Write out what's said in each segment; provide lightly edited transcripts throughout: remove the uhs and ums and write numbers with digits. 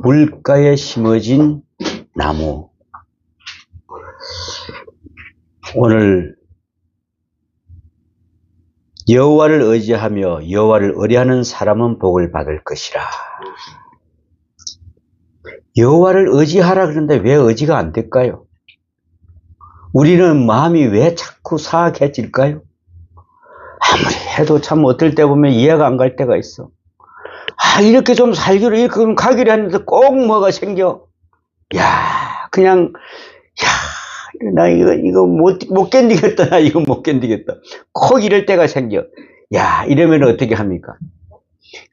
물가에 심어진 나무. 오늘 여호와를 의지하며 여호와를 의뢰하는 사람은 복을 받을 것이라. 여호와를 의지하라 그러는데 왜 의지가 안 될까요? 우리는 마음이 왜 자꾸 사악해질까요? 아무리 해도 참 어떨 때 보면 이해가 안 갈 때가 있어. 이렇게 좀 살기로 이렇게 좀 가기로 했는데 꼭 뭐가 생겨. 나 이거 못 견디겠다. 나 이거 못 견디겠다. 꼭 이럴 때가 생겨. 이러면 어떻게 합니까?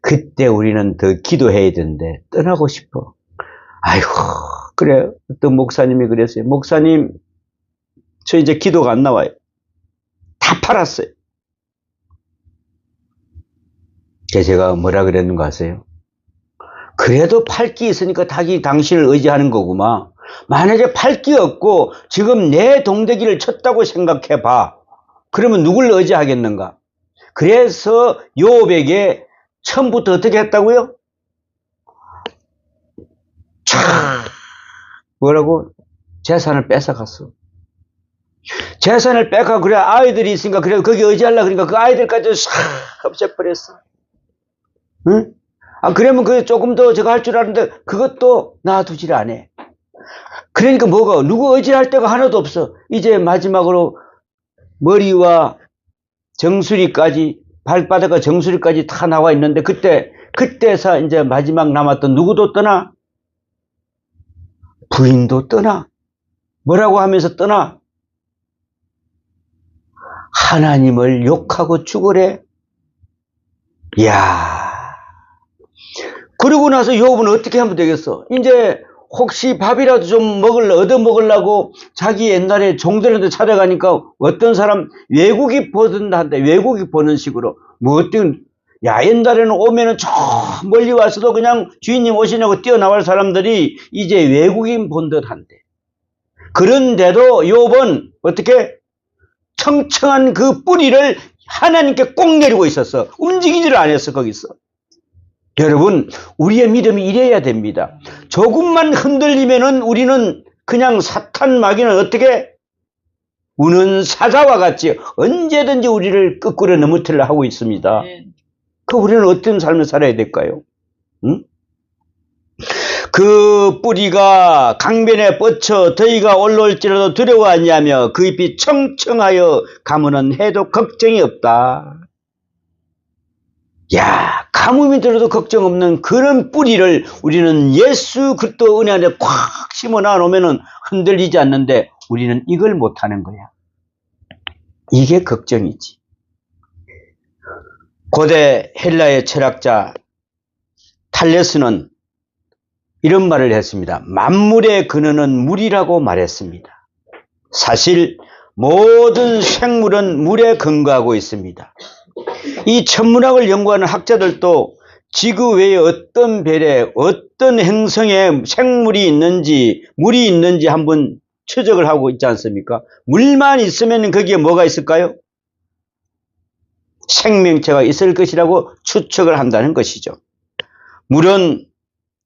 그때 우리는 더 기도해야 되는데 떠나고 싶어. 아이고, 그래. 어떤 목사님이 그랬어요. 목사님, 저 이제 기도가 안 나와요. 다 팔았어요. 제가 뭐라 그랬는 거 아세요? 그래도 팔 게 있으니까 당신을 의지하는 거구만. 만약에 팔 게 없고 지금 내 동대기를 쳤다고 생각해 봐. 그러면 누굴 의지하겠는가? 그래서 요업에게 처음부터 어떻게 했다고요? 뭐라고? 재산을 뺏어갔어. 재산을 뺏어. 그래, 아이들이 있으니까 그래 거기 의지하려고 그러니까 그 아이들까지 싹 없애버렸어. 응? 그러면 그 조금 더 제가 할 줄 아는데 그것도 놔두질 않아. 그러니까 뭐가 누구 의지할 데가 하나도 없어. 이제 마지막으로 머리와 정수리까지 발바닥과 정수리까지 다 나와 있는데 그때서 이제 마지막 남았던 누구도 떠나? 부인도 떠나. 뭐라고 하면서 떠나? 하나님을 욕하고 죽으래. 그러고 나서 욥은 어떻게 하면 되겠어? 이제 혹시 밥이라도 좀 얻어 먹으려고 자기 옛날에 종들한테 찾아가니까 어떤 사람 외국이 보던한데 외국이 보는 식으로 옛날에는 오면은 저 멀리 와서도 그냥 주인님 오시냐고 뛰어나갈 사람들이 이제 외국인 본 듯한데. 그런데도 욥은 어떻게 청청한 그 뿌리를 하나님께 꼭 내리고 있었어. 움직이지를 않았어 거기서. 여러분, 우리의 믿음이 이래야 됩니다. 조금만 흔들리면은 우리는 그냥 사탄 마귀는 어떻게? 우는 사자와 같이 언제든지 우리를 거꾸로 넘어뜨리려 하고 있습니다. 우리는 어떤 삶을 살아야 될까요? 응? 그 뿌리가 강변에 뻗쳐 더위가 올라올지라도 두려워 아니하며 그 잎이 청청하여 가뭄은 해도 걱정이 없다. 가뭄이 들어도 걱정 없는 그런 뿌리를 우리는 예수 그리스도 은혜 안에 꽉 심어 놔놓으면 흔들리지 않는데 우리는 이걸 못하는 거야. 이게 걱정이지. 고대 헬라의 철학자 탈레스는 이런 말을 했습니다. 만물의 근원은 물이라고 말했습니다. 사실 모든 생물은 물에 근거하고 있습니다. 이 천문학을 연구하는 학자들도 지구 외에 어떤 별에 어떤 행성에 생물이 있는지 물이 있는지 한번 추적을 하고 있지 않습니까? 물만 있으면 거기에 뭐가 있을까요? 생명체가 있을 것이라고 추측을 한다는 것이죠. 물은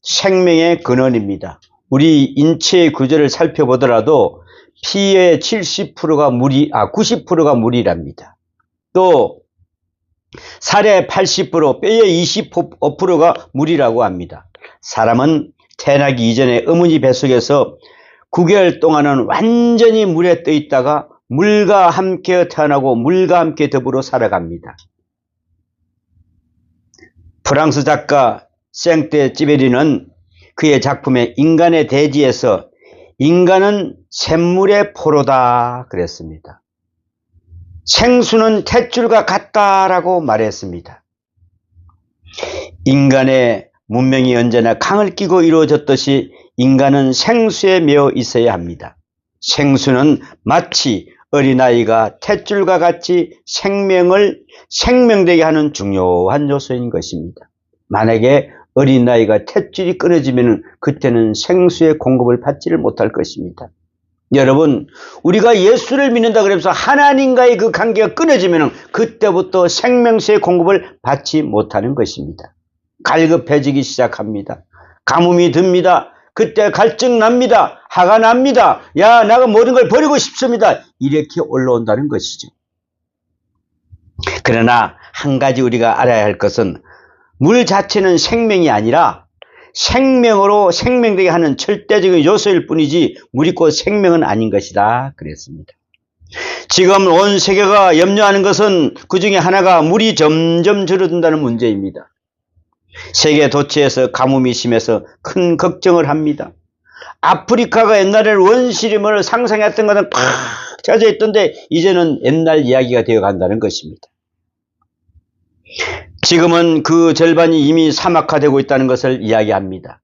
생명의 근원입니다. 우리 인체의 구조를 살펴보더라도 피의 70%가 90%가 물이랍니다. 또 살의 80%, 뼈의 25%가 물이라고 합니다. 사람은 태어나기 이전에 어머니 뱃속에서 9개월 동안은 완전히 물에 떠 있다가 물과 함께 태어나고 물과 함께 더불어 살아갑니다. 프랑스 작가 생떼쥐베리는 그의 작품에 인간의 대지에서 인간은 샘물의 포로다 그랬습니다. 생수는 탯줄과 같다라고 말했습니다. 인간의 문명이 언제나 강을 끼고 이루어졌듯이 인간은 생수에 매여 있어야 합니다. 생수는 마치 어린아이가 탯줄과 같이 생명되게 하는 중요한 요소인 것입니다. 만약에 어린아이가 탯줄이 끊어지면 그때는 생수의 공급을 받지를 못할 것입니다. 여러분, 우리가 예수를 믿는다 그래서 하나님과의 그 관계가 끊어지면 그때부터 생명수의 공급을 받지 못하는 것입니다. 갈급해지기 시작합니다. 가뭄이 듭니다. 그때 갈증 납니다. 화가 납니다. 야, 내가 모든 걸 버리고 싶습니다. 이렇게 올라온다는 것이죠. 그러나 한 가지 우리가 알아야 할 것은 물 자체는 생명이 아니라 생명으로 생명되게 하는 절대적인 요소일 뿐이지 물이 곧 생명은 아닌 것이다 그랬습니다. 지금 온 세계가 염려하는 것은 그 중에 하나가 물이 점점 줄어든다는 문제입니다. 세계 도처에서 가뭄이 심해서 큰 걱정을 합니다. 아프리카가 옛날에는 원시림을 상상했던 것은 팍 젖어 있던데 이제는 옛날 이야기가 되어 간다는 것입니다. 지금은 그 절반이 이미 사막화되고 있다는 것을 이야기합니다.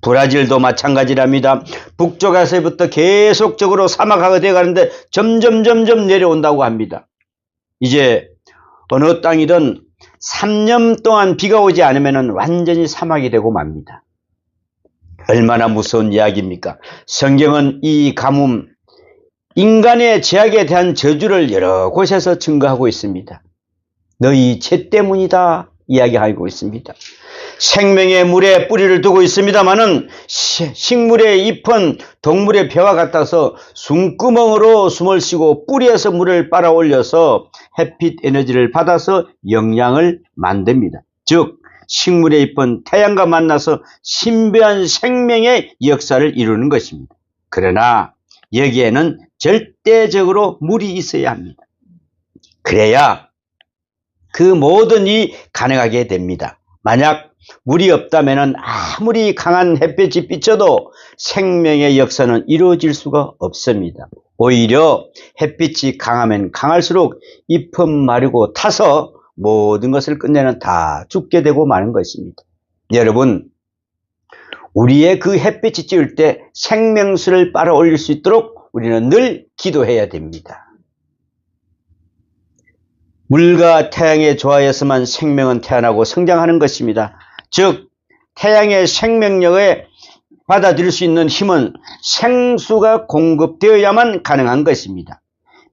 브라질도 마찬가지랍니다. 북쪽에서부터 계속적으로 사막화가 되어 가는데 점점 내려온다고 합니다. 이제 어느 땅이든 3년 동안 비가 오지 않으면 완전히 사막이 되고 맙니다. 얼마나 무서운 이야기입니까? 성경은 이 가뭄, 인간의 죄악에 대한 저주를 여러 곳에서 증거하고 있습니다. 너희 죄 때문이다 이야기하고 있습니다. 생명의 물에 뿌리를 두고 있습니다마는 식물의 잎은 동물의 뼈와 같아서 숨구멍으로 숨을 쉬고 뿌리에서 물을 빨아올려서 햇빛 에너지를 받아서 영양을 만듭니다. 즉 식물의 잎은 태양과 만나서 신비한 생명의 역사를 이루는 것입니다. 그러나 여기에는 절대적으로 물이 있어야 합니다. 그래야 그 모든 일이 가능하게 됩니다. 만약 물이 없다면 아무리 강한 햇볕이 비쳐도 생명의 역사는 이루어질 수가 없습니다. 오히려 햇빛이 강하면 강할수록 잎은 마르고 타서 모든 것을 끝내는 다 죽게 되고 마는 것입니다. 여러분, 우리의 그 햇빛이 찌을 때 생명수를 빨아올릴 수 있도록 우리는 늘 기도해야 됩니다. 물과 태양의 조화에서만 생명은 태어나고 성장하는 것입니다. 즉 태양의 생명력에 받아들일 수 있는 힘은 생수가 공급되어야만 가능한 것입니다.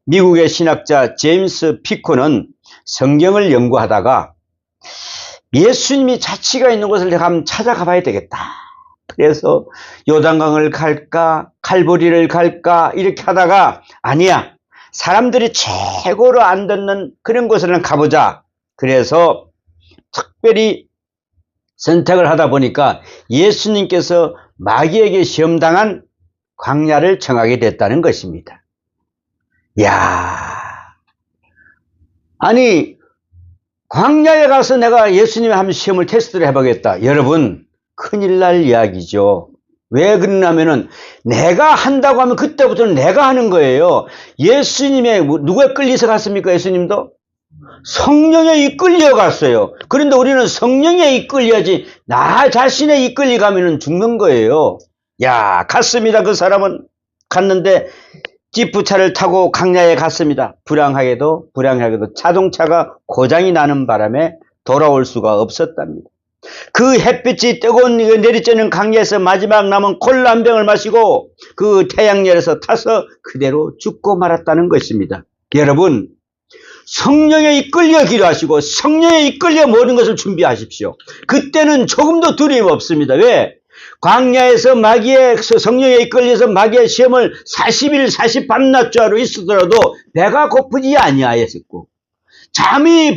미국의 신학자 제임스 피코는 성경을 연구하다가 예수님이 자취가 있는 곳을 내가 한번 찾아가 봐야 되겠다. 그래서 요단강을 갈까 칼보리를 갈까 이렇게 하다가 아니야, 사람들이 최고로 안 듣는 그런 곳에는 가보자. 그래서 특별히 선택을 하다 보니까 예수님께서 마귀에게 시험당한 광야를 정하게 됐다는 것입니다. 야, 아니 광야에 가서 내가 예수님의 한번 시험을 테스트를 해보겠다. 여러분, 큰일 날 이야기죠. 왜 그러냐면은 내가 한다고 하면 그때부터는 내가 하는 거예요. 예수님의 누구에 끌려서 갔습니까? 예수님도 성령에 이끌려 갔어요. 그런데 우리는 성령에 이끌려야지 나 자신에 이끌려 가면은 죽는 거예요. 야, 갔습니다. 그 사람은 갔는데 지프차를 타고 강야에 갔습니다. 불행하게도 자동차가 고장이 나는 바람에 돌아올 수가 없었답니다. 그 햇빛이 뜨거운 내리쬐는 강야에서 마지막 남은 콜라 한 병을 마시고 그 태양열에서 타서 그대로 죽고 말았다는 것입니다. 여러분, 성령에 이끌려 기도하시고 성령에 이끌려 모든 것을 준비하십시오. 그때는 조금도 두려움 없습니다. 왜? 광야에서 마귀의 성령에 이끌려서 마귀의 시험을 40일 40밤낮 죄로 있었더라도 배가 고프지 아니하였고 잠이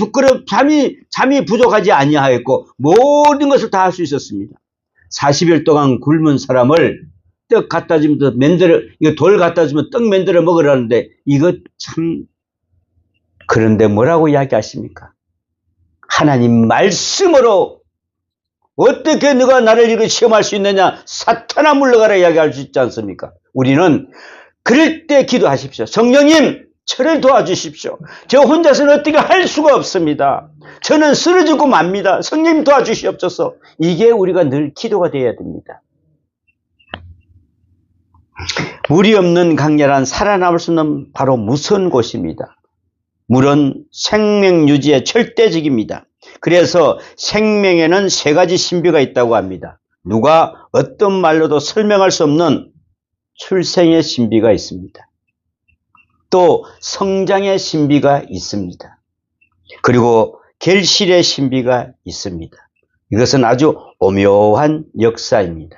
부족하지 아니하였고 모든 것을 다 할 수 있었습니다. 40일 동안 굶은 사람을 떡 갖다 주면 이거 돌 갖다 주면 떡 만들어 먹으라는데 이거 참, 그런데 뭐라고 이야기하십니까? 하나님 말씀으로 어떻게 너가 나를 이렇게 시험할 수 있느냐? 사탄아 물러가라 이야기할 수 있지 않습니까? 우리는 그럴 때 기도하십시오. 성령님, 저를 도와주십시오. 저 혼자서는 어떻게 할 수가 없습니다. 저는 쓰러지고 맙니다. 성령님 도와주시옵소서. 이게 우리가 늘 기도가 되어야 됩니다. 물이 없는 강야란 살아남을 수 없는 바로 무서운 곳입니다. 물은 생명 유지의 절대적입니다. 그래서 생명에는 세 가지 신비가 있다고 합니다. 누가 어떤 말로도 설명할 수 없는 출생의 신비가 있습니다. 또 성장의 신비가 있습니다. 그리고 결실의 신비가 있습니다. 이것은 아주 오묘한 역사입니다.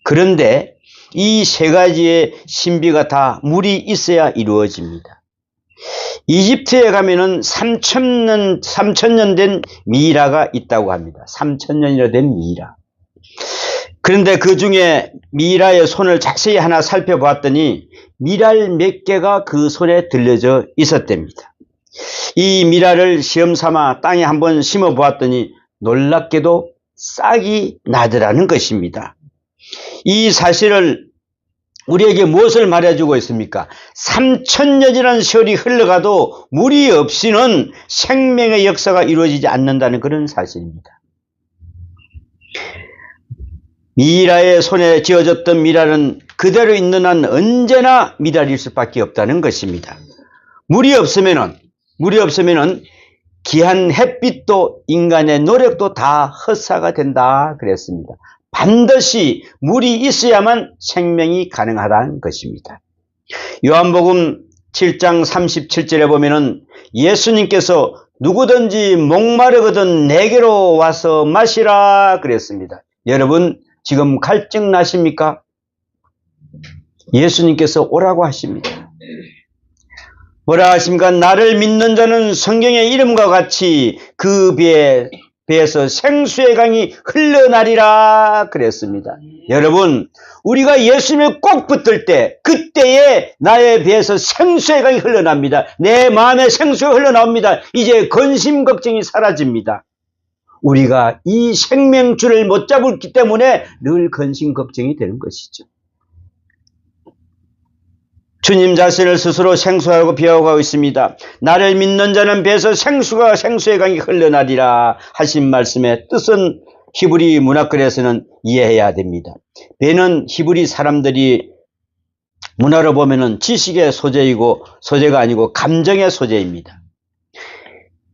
그런데 이 세 가지의 신비가 다 물이 있어야 이루어집니다. 이집트에 가면은 3,000년 된 미이라가 있다고 합니다. 3,000년이나 된 미이라. 그런데 그 중에 미이라의 손을 자세히 하나 살펴보았더니 미랄 몇 개가 그 손에 들려져 있었답니다. 이 미랄을 시험 삼아 땅에 한번 심어 보았더니 놀랍게도 싹이 나더라는 것입니다. 이 사실을 우리에게 무엇을 말해주고 있습니까? 3,000년이라는 세월이 흘러가도 물이 없이는 생명의 역사가 이루어지지 않는다는 그런 사실입니다. 미라의 손에 쥐어졌던 미랄은 그대로 있는 한 언제나 미랄일 수밖에 없다는 것입니다. 물이 없으면은 귀한 햇빛도 인간의 노력도 다 헛사가 된다 그랬습니다. 반드시 물이 있어야만 생명이 가능하다는 것입니다. 요한복음 7장 37절에 보면은 예수님께서 누구든지 목마르거든 내게로 와서 마시라 그랬습니다. 여러분 지금 갈증 나십니까? 예수님께서 오라고 하십니다. 뭐라 하십니까? 나를 믿는 자는 성경의 이름과 같이 그 배에서 생수의 강이 흘러나리라 그랬습니다. 여러분 우리가 예수님을 꼭 붙들 때 그때에 나의 배에서 생수의 강이 흘러납니다. 내 마음에 생수가 흘러나옵니다. 이제 근심 걱정이 사라집니다. 우리가 이 생명줄을 못 잡았기 때문에 늘 근심 걱정이 되는 것이죠. 주님 자신을 스스로 생수하고 비하하고 있습니다. 나를 믿는 자는 배에서 생수의 강이 흘러나리라 하신 말씀의 뜻은 히브리 문학글에서는 이해해야 됩니다. 배는 히브리 사람들이 문화로 보면은 지식의 소재이고 소재가 아니고 감정의 소재입니다.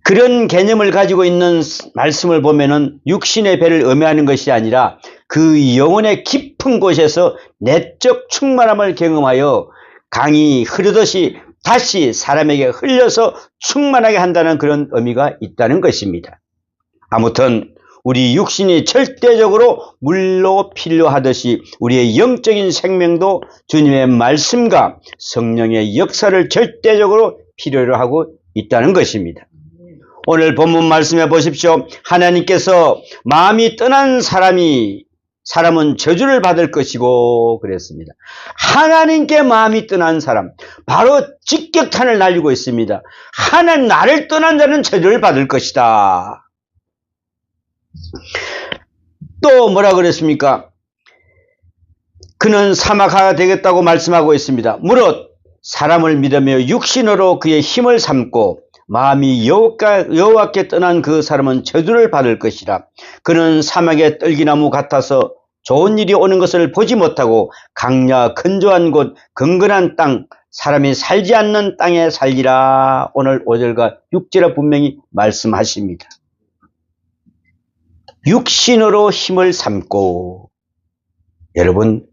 그런 개념을 가지고 있는 말씀을 보면은 육신의 배를 의미하는 것이 아니라 그 영혼의 깊은 곳에서 내적 충만함을 경험하여 강이 흐르듯이 다시 사람에게 흘려서 충만하게 한다는 그런 의미가 있다는 것입니다. 아무튼 우리 육신이 절대적으로 물로 필요하듯이 우리의 영적인 생명도 주님의 말씀과 성령의 역사를 절대적으로 필요로 하고 있다는 것입니다. 오늘 본문 말씀해 보십시오. 하나님께서 마음이 떠난 사람은 저주를 받을 것이고 그랬습니다. 하나님께 마음이 떠난 사람, 바로 직격탄을 날리고 있습니다. 하나님 나를 떠난 자는 저주를 받을 것이다. 또 뭐라 그랬습니까? 그는 사막하가 되겠다고 말씀하고 있습니다. 무릇 사람을 믿으며 육신으로 그의 힘을 삼고 마음이 여호와께 떠난 그 사람은 저주를 받을 것이라. 그는 사막의 떨기나무 같아서 좋은 일이 오는 것을 보지 못하고 강야 건조한 곳 건건한 땅 사람이 살지 않는 땅에 살리라. 오늘 5절과 6절에 분명히 말씀하십니다. 육신으로 힘을 삼고, 여러분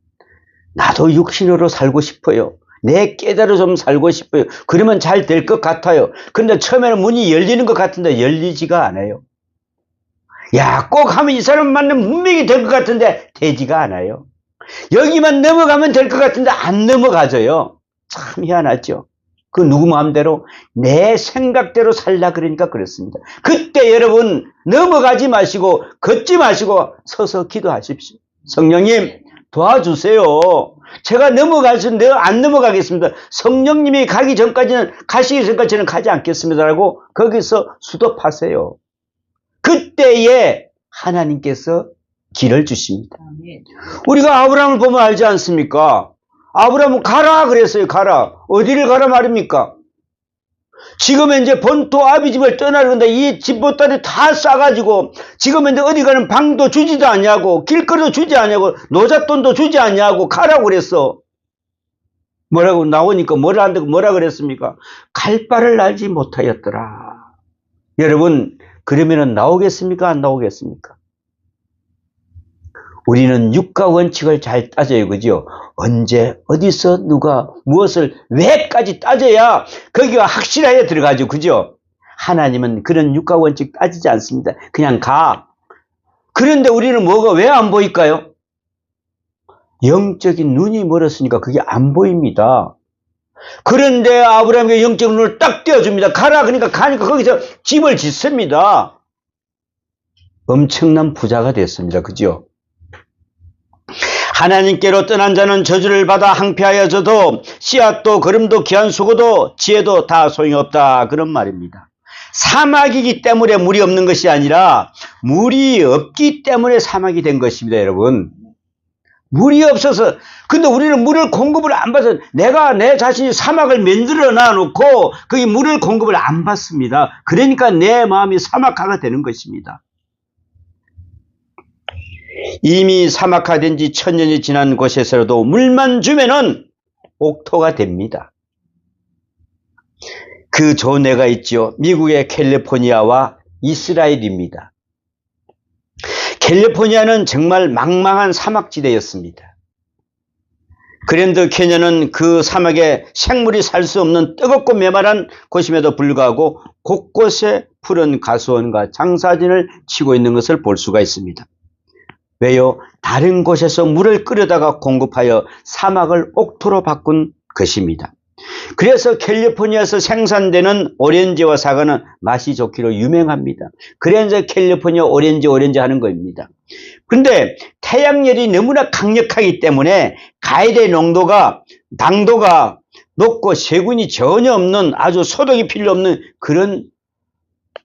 나도 육신으로 살고 싶어요. 내 깨달아 좀 살고 싶어요. 그러면 잘 될 것 같아요. 근데 처음에는 문이 열리는 것 같은데 열리지가 않아요. 야, 꼭 하면 이 사람 만나면 분명히 될 것 같은데 되지가 않아요. 여기만 넘어가면 될 것 같은데 안 넘어가져요. 참 희한하죠. 그 누구 마음대로 내 생각대로 살라 그러니까 그렇습니다. 그때 여러분 넘어가지 마시고 걷지 마시고 서서 기도하십시오. 성령님 도와주세요. 제가 넘어가서 안 넘어가겠습니다. 성령님이 가기 전까지는 가시기 전까지 저는 가지 않겠습니다라고 거기서 수도하세요. 그때에 하나님께서 길을 주십니다. 우리가 아브라함을 보면 알지 않습니까? 아브라함은 가라 그랬어요. 가라. 어디를 가라 말입니까? 지금은 이제 본토 아비집을 떠나려는데 이 집보따리 다 싸가지고 지금은 이제 어디 가는 방도 주지도 않냐고 길거리도 주지 않냐고 노잣돈도 주지 않냐고 가라고 그랬어. 뭐라고 나오니까 뭐라 그랬습니까? 갈 바를 알지 못하였더라. 여러분 그러면은 나오겠습니까? 안 나오겠습니까? 우리는 육가 원칙을 잘 따져요. 그죠? 언제, 어디서, 누가, 무엇을, 왜까지 따져야 거기가 확실하게 들어가죠. 그죠? 하나님은 그런 육가 원칙 따지지 않습니다. 그냥 가. 그런데 우리는 뭐가 왜 안 보일까요? 영적인 눈이 멀었으니까 그게 안 보입니다. 그런데 아브라함에게 영적인 눈을 딱 띄워줍니다. 가라. 그러니까 가니까 거기서 집을 짓습니다. 엄청난 부자가 됐습니다. 그죠? 하나님께로 떠난 자는 저주를 받아 항폐하여져도 씨앗도 거름도 귀한 수고도 지혜도 다 소용이 없다. 그런 말입니다. 사막이기 때문에 물이 없는 것이 아니라 물이 없기 때문에 사막이 된 것입니다. 여러분. 물이 없어서, 근데 우리는 물을 공급을 안 받아서 내가 내 자신이 사막을 만들어 놔놓고 거기 물을 공급을 안 받습니다. 그러니까 내 마음이 사막화가 되는 것입니다. 이미 사막화된 지 1000년이 지난 곳에서라도 물만 주면은 옥토가 됩니다. 그 좋은 애가 있죠. 미국의 캘리포니아와 이스라엘입니다. 캘리포니아는 정말 망망한 사막지대였습니다. 그랜드 캐년은 그 사막에 생물이 살 수 없는 뜨겁고 메마른 곳임에도 불구하고 곳곳에 푸른 가수원과 장사진을 치고 있는 것을 볼 수가 있습니다. 왜요? 다른 곳에서 물을 끌어다가 공급하여 사막을 옥토로 바꾼 것입니다. 그래서 캘리포니아에서 생산되는 오렌지와 사과는 맛이 좋기로 유명합니다. 그래서 캘리포니아 오렌지 하는 겁니다. 그런데 태양열이 너무나 강력하기 때문에 가열의 당도가 높고 세균이 전혀 없는 아주 소독이 필요 없는 그런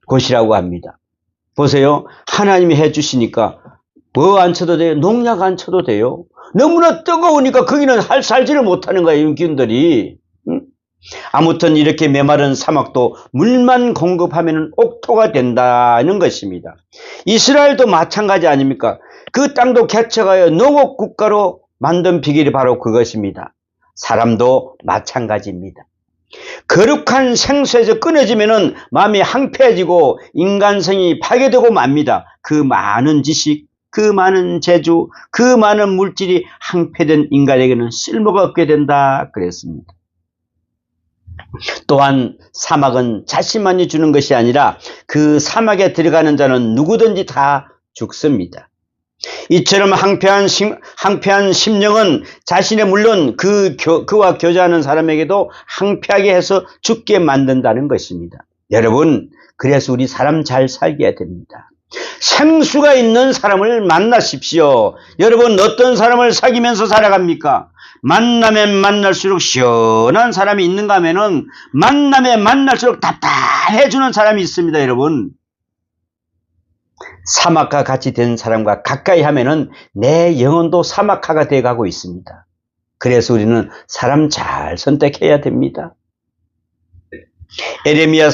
곳이라고 합니다. 보세요. 하나님이 해주시니까 뭐 안 쳐도 돼요? 농약 안 쳐도 돼요? 너무나 뜨거우니까 거기는 살지를 못하는 거예요. 유기균들이. 아무튼 이렇게 메마른 사막도 물만 공급하면 옥토가 된다는 것입니다. 이스라엘도 마찬가지 아닙니까? 그 땅도 개척하여 농업국가로 만든 비결이 바로 그것입니다. 사람도 마찬가지입니다. 거룩한 생수에서 끊어지면 마음이 항폐해지고 인간성이 파괴되고 맙니다. 그 많은 지식, 그 많은 재주, 그 많은 물질이 항폐된 인간에게는 쓸모가 없게 된다 그랬습니다. 또한 사막은 자신만이 주는 것이 아니라 그 사막에 들어가는 자는 누구든지 다 죽습니다. 이처럼 항폐한 심령은 자신의 물론 그와 교제하는 사람에게도 항폐하게 해서 죽게 만든다는 것입니다. 여러분, 그래서 우리 사람 잘 살게 해야 됩니다. 생수가 있는 사람을 만나십시오. 여러분, 어떤 사람을 사귀면서 살아갑니까? 만나면 만날수록 시원한 사람이 있는가 하면은 만나면 만날수록 답답해주는 사람이 있습니다. 여러분, 사막과 같이 된 사람과 가까이 하면은 내 영혼도 사막화가 되어가고 있습니다. 그래서 우리는 사람 잘 선택해야 됩니다. 에레미야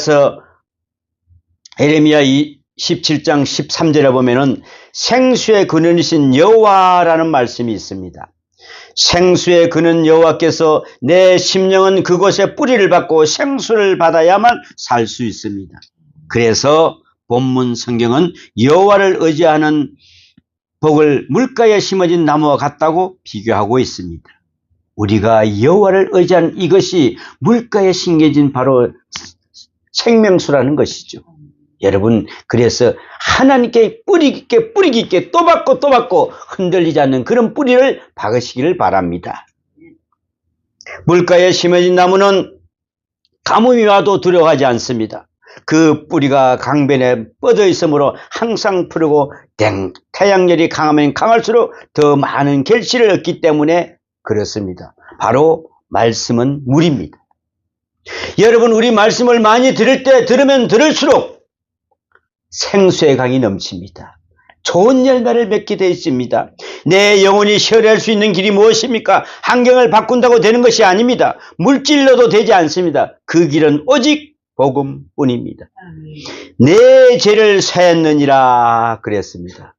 17장 13절에 보면은 생수의 근원이신 여호와라는 말씀이 있습니다. 생수의 근원 여호와께서 내 심령은 그곳에 뿌리를 받고 생수를 받아야만 살 수 있습니다. 그래서 본문 성경은 여호와를 의지하는 복을 물가에 심어진 나무와 같다고 비교하고 있습니다. 우리가 여호와를 의지하는 이것이 물가에 심겨진 바로 생명수라는 것이죠. 여러분, 그래서 하나님께 뿌리 깊게 또 받고 흔들리지 않는 그런 뿌리를 박으시기를 바랍니다. 물가에 심어진 나무는 가뭄이 와도 두려워하지 않습니다. 그 뿌리가 강변에 뻗어 있으므로 항상 푸르고 태양열이 강하면 강할수록 더 많은 결실을 얻기 때문에 그렇습니다. 바로 말씀은 물입니다. 여러분, 우리 말씀을 많이 들으면 들을수록 생수의 강이 넘칩니다. 좋은 열매를 맺게 되어 있습니다. 내 영혼이 시원할 수 있는 길이 무엇입니까? 환경을 바꾼다고 되는 것이 아닙니다. 물질로도 되지 않습니다. 그 길은 오직 복음뿐입니다. 내 죄를 사했느니라 그랬습니다.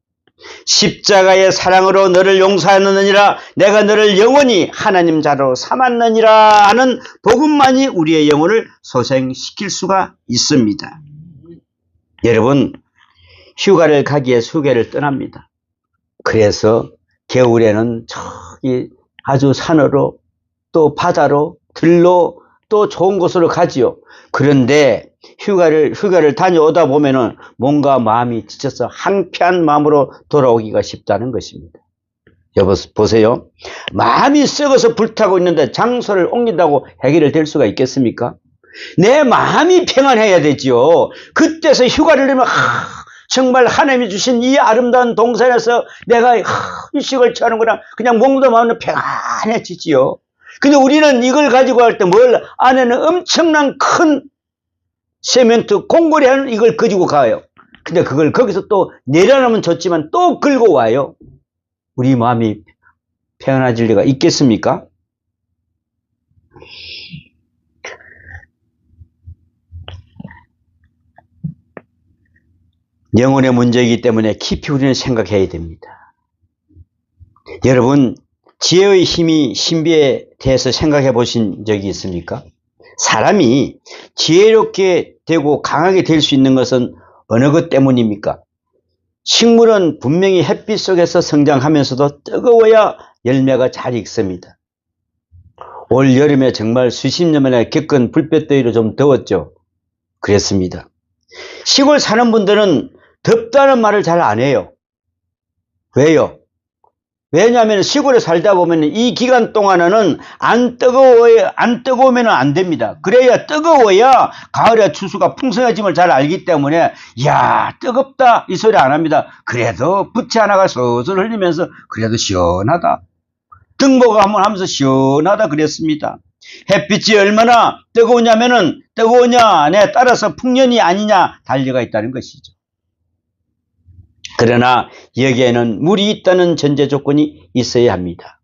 십자가의 사랑으로 너를 용서하느니라, 내가 너를 영원히 하나님 자로 삼았느니라 하는 복음만이 우리의 영혼을 소생시킬 수가 있습니다. 여러분, 휴가를 가기 위해서 휴가를 떠납니다. 그래서 겨울에는 저기 아주 산으로 또 바다로 들로 또 좋은 곳으로 가지요. 그런데 휴가를 다녀오다 보면은 뭔가 마음이 지쳐서 한패한 마음으로 돌아오기가 쉽다는 것입니다. 보세요. 마음이 썩어서 불타고 있는데 장소를 옮긴다고 해결될 수가 있겠습니까? 내 마음이 평안해야 되지요. 그때서 휴가를 내면 정말 하나님이 주신 이 아름다운 동산에서 내가 휴식을 취하는구나. 그냥 몸도 마음도 평안해지지요. 근데 우리는 이걸 가지고 할 때 안에는 엄청난 큰 세멘트 공고리 하는 이걸 가지고 가요. 근데 그걸 거기서 또 내려놓으면 좋지만 또 긁고 와요. 우리 마음이 평안해질 리가 있겠습니까? 영혼의 문제이기 때문에 깊이 우리는 생각해야 됩니다. 여러분, 지혜의 힘이 신비에 대해서 생각해 보신 적이 있습니까? 사람이 지혜롭게 되고 강하게 될 수 있는 것은 어느 것 때문입니까? 식물은 분명히 햇빛 속에서 성장하면서도 뜨거워야 열매가 잘 익습니다. 올 여름에 정말 수십 년 만에 겪은 불볕더위로 좀 더웠죠. 그랬습니다. 시골 사는 분들은 덥다는 말을 잘 안 해요. 왜요? 왜냐하면 시골에 살다 보면 이 기간 동안에는 안 뜨거우면 안 됩니다. 그래야 뜨거워야 가을에 추수가 풍성해짐을 잘 알기 때문에 야 뜨겁다 이 소리 안 합니다. 그래도 부채 하나가 슬슬 흘리면서 그래도 시원하다. 등보가 한번 하면서 시원하다 그랬습니다. 햇빛이 얼마나 뜨거우냐에 따라서 풍년이 아니냐 달려가 있다는 것이죠. 그러나 여기에는 물이 있다는 전제 조건이 있어야 합니다.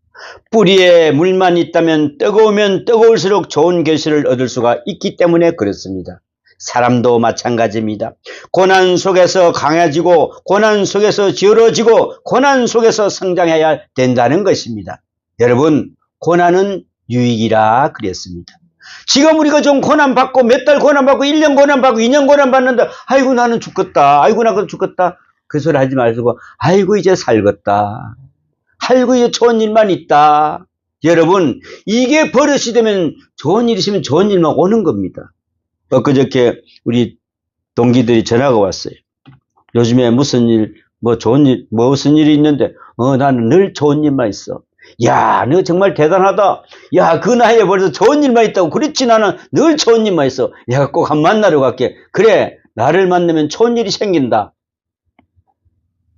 뿌리에 물만 있다면 뜨거우면 뜨거울수록 좋은 결실을 얻을 수가 있기 때문에 그렇습니다. 사람도 마찬가지입니다. 고난 속에서 강해지고 고난 속에서 지어지고 고난 속에서 성장해야 된다는 것입니다. 여러분, 고난은 유익이라 그랬습니다. 지금 우리가 좀 고난받고 몇 달 고난받고 1년 고난받고 2년 고난받는데 아이고 나는 죽겠다. 아이고 나 죽겠다. 그 소리 하지 마시고 아이고 이제 살겠다. 아이고 이제 좋은 일만 있다. 여러분, 이게 버릇이 되면 좋은 일 있으면 좋은 일만 오는 겁니다. 엊그저께 우리 동기들이 전화가 왔어요. 요즘에 무슨 일, 무슨 일이 있는데 나는 늘 좋은 일만 있어. 야, 너 정말 대단하다. 야, 그 나이에 벌써 좋은 일만 있다고. 그렇지, 나는 늘 좋은 일만 있어. 내가 꼭 한 만나러 갈게. 그래, 나를 만나면 좋은 일이 생긴다.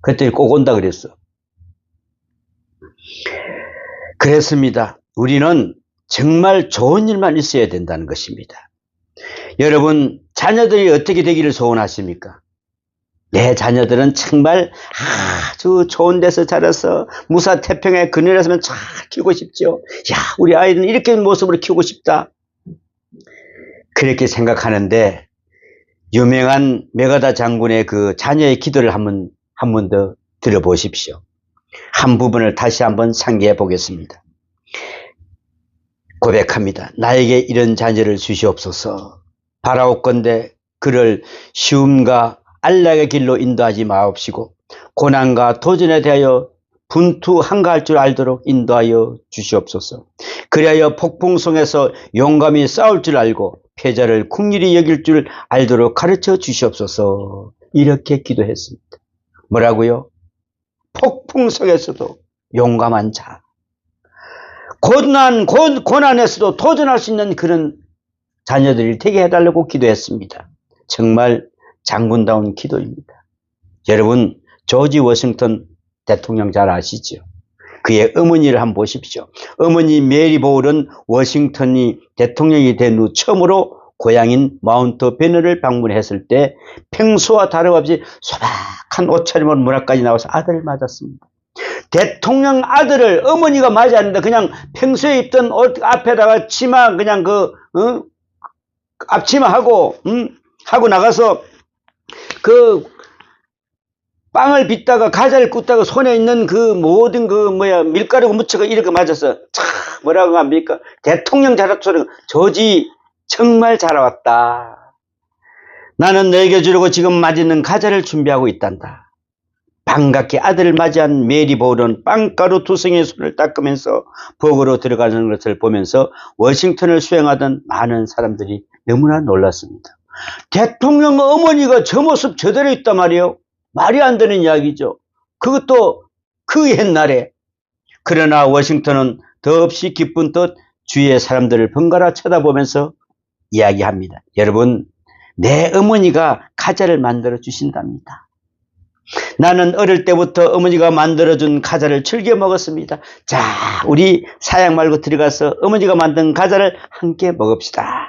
그때 꼭 온다 그랬어. 그랬습니다. 우리는 정말 좋은 일만 있어야 된다는 것입니다. 여러분, 자녀들이 어떻게 되기를 소원하십니까? 내 자녀들은 정말 아주 좋은 데서 자라서 무사태평의 그늘에서만 잘 키우고 싶죠. 야, 우리 아이는 이렇게 모습으로 키우고 싶다. 그렇게 생각하는데 유명한 메가다 장군의 그 자녀의 기도를 한 번 더 들어보십시오. 한 부분을 다시 한번 상기해 보겠습니다. 고백합니다. 나에게 이런 자녀를 주시옵소서. 바라옵건대 그를 시움과 안락의 길로 인도하지 마옵시고 고난과 도전에 대하여 분투 한가할 줄 알도록 인도하여 주시옵소서. 그리하여 폭풍성에서 용감히 싸울 줄 알고 패자를 긍휼히 여길 줄 알도록 가르쳐 주시옵소서. 이렇게 기도했습니다. 뭐라고요? 폭풍성에서도 용감한 자, 고난에서도 도전할 수 있는 그런 자녀들이 되게 해달라고 기도했습니다. 정말 장군다운 기도입니다. 여러분, 조지 워싱턴 대통령 잘 아시죠? 그의 어머니를 한번 보십시오. 어머니 메리 보울은 워싱턴이 대통령이 된 후 처음으로 고향인 마운트 베너를 방문했을 때 평소와 다름없이 소박한 옷차림으로 문 앞까지 나와서 아들을 맞았습니다. 대통령 아들을 어머니가 맞이하는데 그냥 평소에 입던 옷 앞에다가 치마 그냥 앞치마 하고 나가서 그 빵을 빚다가 과자를 굽다가 손에 있는 그 모든 밀가루 묻혀가 이렇게 맞아서 참 뭐라고 합니까? 대통령 자락처럼 조지 정말 잘 왔다. 나는 너에게 주려고 지금 맛있는 과자를 준비하고 있단다. 반갑게 아들을 맞이한 메리 보울은 빵가루 두성의 손을 닦으면서 부엌으로 들어가는 것을 보면서 워싱턴을 수행하던 많은 사람들이 너무나 놀랐습니다. 대통령 어머니가 저 모습 저대로 있단 말이에요. 말이 안 되는 이야기죠. 그것도 그 옛날에. 그러나 워싱턴은 더없이 기쁜 듯 주위의 사람들을 번갈아 쳐다보면서 이야기합니다. 여러분, 내 어머니가 과자를 만들어 주신답니다. 나는 어릴 때부터 어머니가 만들어준 과자를 즐겨 먹었습니다. 자, 우리 사양 말고 들어가서 어머니가 만든 과자를 함께 먹읍시다.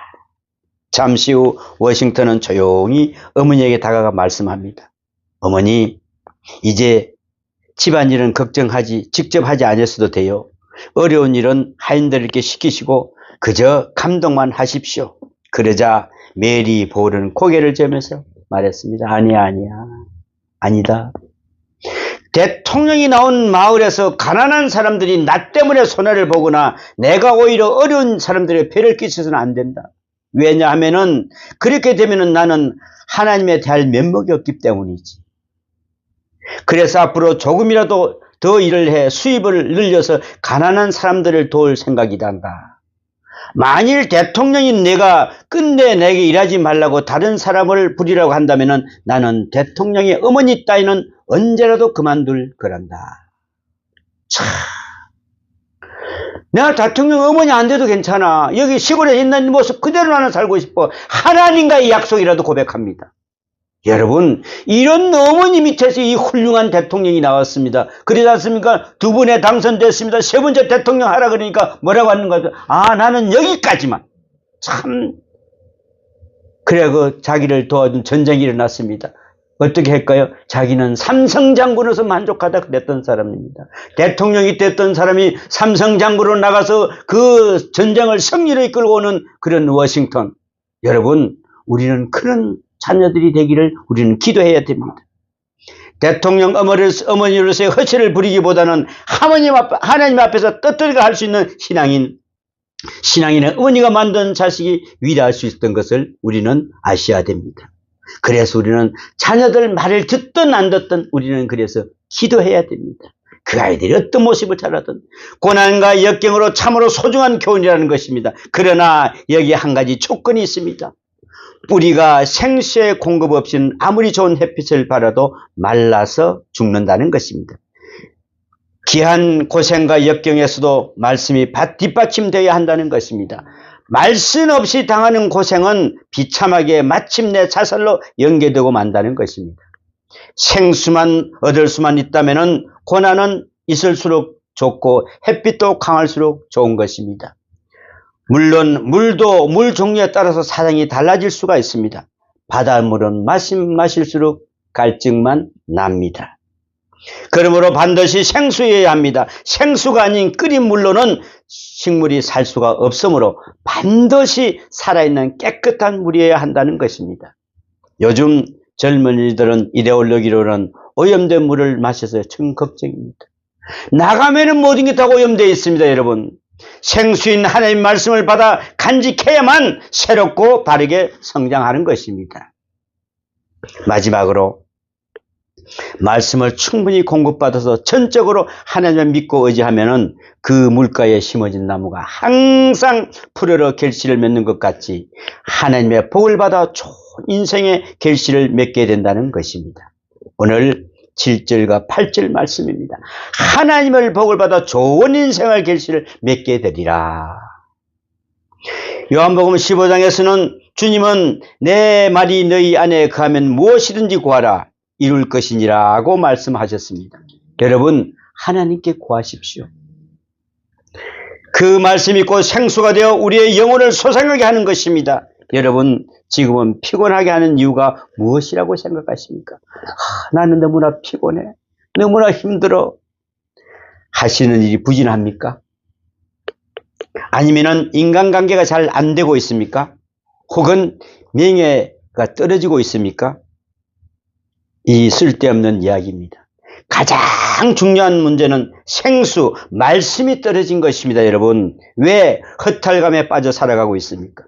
잠시 후 워싱턴은 조용히 어머니에게 다가가 말씀합니다. 어머니, 이제 집안일은 직접 하지 않았어도 돼요. 어려운 일은 하인들에게 시키시고 그저 감동만 하십시오. 그러자 메리 볼은 고개를 저으면서 말했습니다. 아니야. 아니다. 대통령이 나온 마을에서 가난한 사람들이 나 때문에 손해를 보거나 내가 오히려 어려운 사람들의 배를 끼쳐서는 안 된다. 왜냐하면은 그렇게 되면은 나는 하나님에 대할 면목이 없기 때문이지. 그래서 앞으로 조금이라도 더 일을 해 수입을 늘려서 가난한 사람들을 도울 생각이란다. 만일 대통령이 내가 끝내 내게 일하지 말라고 다른 사람을 부리라고 한다면 나는 대통령의 어머니 따위는 언제라도 그만둘 거란다. 참, 내가 대통령 어머니 안 돼도 괜찮아. 여기 시골에 있는 모습 그대로 나는 살고 싶어. 하나님과의 약속이라도 고백합니다. 여러분, 이런 어머니 밑에서 이 훌륭한 대통령이 나왔습니다. 그러지 않습니까? 2번에 당선됐습니다. 3번째 대통령 하라 그러니까 뭐라고 하는 거죠? 아, 나는 여기까지만. 참. 그래, 자기를 도와준 전쟁이 일어났습니다. 어떻게 할까요? 자기는 삼성장군으로서 만족하다 그랬던 사람입니다. 대통령이 됐던 사람이 삼성장군으로 나가서 그 전쟁을 승리로 이끌고 오는 그런 워싱턴. 여러분, 우리는 그런 자녀들이 되기를 우리는 기도해야 됩니다. 대통령 어머니로서의 허세를 부리기보다는 하나님 앞에서 떳떳하게 할 수 있는 신앙인의 어머니가 만든 자식이 위대할 수 있었던 것을 우리는 아셔야 됩니다. 그래서 우리는 자녀들 말을 듣든 안 듣든 우리는 그래서 기도해야 됩니다. 그 아이들이 어떤 모습을 자라든 고난과 역경으로 참으로 소중한 교훈이라는 것입니다. 그러나 여기에 한 가지 조건이 있습니다. 뿌리가 생수의 공급 없이는 아무리 좋은 햇빛을 발아도 말라서 죽는다는 것입니다. 귀한 고생과 역경에서도 말씀이 뒷받침되어야 한다는 것입니다. 말씀 없이 당하는 고생은 비참하게 마침내 자살로 연계되고 만다는 것입니다. 생수만 얻을 수만 있다면 고난은 있을수록 좋고 햇빛도 강할수록 좋은 것입니다. 물론 물도 물 종류에 따라서 사정이 달라질 수가 있습니다. 바닷물은 마실수록 갈증만 납니다. 그러므로 반드시 생수여야 합니다. 생수가 아닌 끓인 물로는 식물이 살 수가 없으므로 반드시 살아있는 깨끗한 물이어야 한다는 것입니다. 요즘 젊은이들은 이데올로기로는 오염된 물을 마셔서 참 걱정입니다. 나가면은 모든 게 다 오염되어 있습니다, 여러분. 생수인 하나님 말씀을 받아 간직해야만 새롭고 바르게 성장하는 것입니다. 마지막으로 말씀을 충분히 공급받아서 전적으로 하나님을 믿고 의지하면은 그 물가에 심어진 나무가 항상 푸르러 결실을 맺는 것 같이 하나님의 복을 받아 좋은 인생의 결실을 맺게 된다는 것입니다. 오늘 7절과 8절 말씀입니다. 하나님을 복을 받아 좋은 인생을 결실을 맺게 되리라. 요한복음 15장에서는 주님은 내 말이 너희 안에 거하면 무엇이든지 구하라 이룰 것이니라고 말씀하셨습니다. 여러분, 하나님께 구하십시오. 그 말씀이 곧 생수가 되어 우리의 영혼을 솟아나게 하는 것입니다. 여러분, 지금은 피곤하게 하는 이유가 무엇이라고 생각하십니까? 나는 너무나 피곤해. 너무나 힘들어. 하시는 일이 부진합니까? 아니면은 인간관계가 잘 안 되고 있습니까? 혹은 명예가 떨어지고 있습니까? 이 쓸데없는 이야기입니다. 가장 중요한 문제는 생수, 말씀이 떨어진 것입니다, 여러분. 왜 허탈감에 빠져 살아가고 있습니까?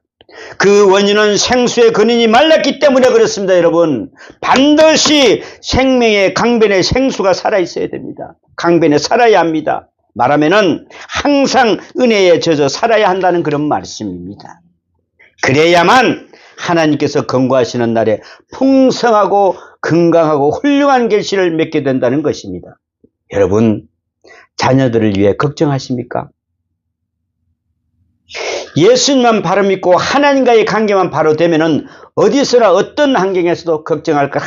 그 원인은 생수의 근원이 말랐기 때문에 그렇습니다, 여러분. 반드시 생명의 강변에 생수가 살아있어야 됩니다. 강변에 살아야 합니다. 말하면은 항상 은혜에 젖어 살아야 한다는 그런 말씀입니다. 그래야만 하나님께서 권고하시는 날에 풍성하고 건강하고 훌륭한 결실을 맺게 된다는 것입니다. 여러분, 자녀들을 위해 걱정하십니까? 예수님만 바로 믿고 하나님과의 관계만 바로 되면은 어디서나 어떤 환경에서도 걱정할 것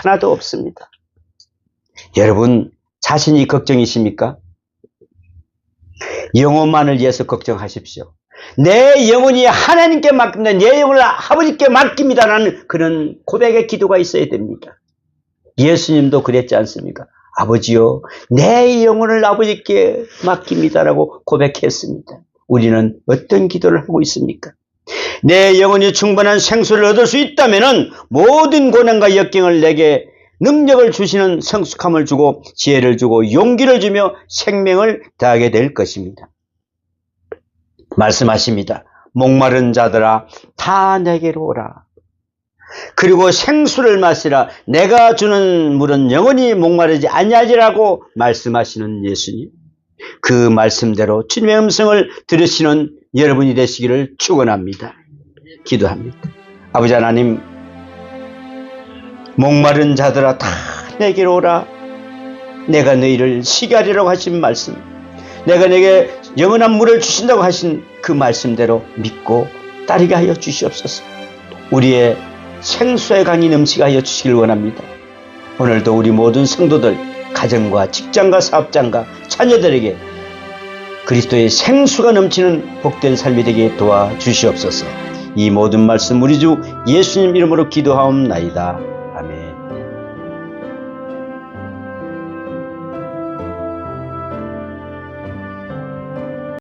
하나도 없습니다. 여러분, 자신이 걱정이십니까? 영혼만을 위해서 걱정하십시오. 내 영혼이 하나님께 맡깁니다. 내 영혼을 아버지께 맡깁니다라는 그런 고백의 기도가 있어야 됩니다. 예수님도 그랬지 않습니까? 아버지요, 내 영혼을 아버지께 맡깁니다라고 고백했습니다. 우리는 어떤 기도를 하고 있습니까? 내 영혼이 충분한 생수를 얻을 수 있다면 모든 고난과 역경을 내게 능력을 주시는 성숙함을 주고 지혜를 주고 용기를 주며 생명을 더하게 될 것입니다. 말씀하십니다. 목마른 자들아 다 내게로 오라. 그리고 생수를 마시라. 내가 주는 물은 영원히 목마르지 아니하리라고 말씀하시는 예수님. 그 말씀대로 주님의 음성을 들으시는 여러분이 되시기를 축원합니다. 기도합니다. 아버지 하나님, 목마른 자들아 다 내게로 오라. 내가 너희를 쉬게 하리라고 하신 말씀, 내가 내게 영원한 물을 주신다고 하신 그 말씀대로 믿고 따르게 하여 주시옵소서. 우리의 생수의 강이 넘치게 하여 주시길 원합니다. 오늘도 우리 모든 성도들, 가정과 직장과 사업장과 자녀들에게 그리스도의 생수가 넘치는 복된 삶이 되게 도와주시옵소서. 이 모든 말씀 우리 주 예수님 이름으로 기도하옵나이다.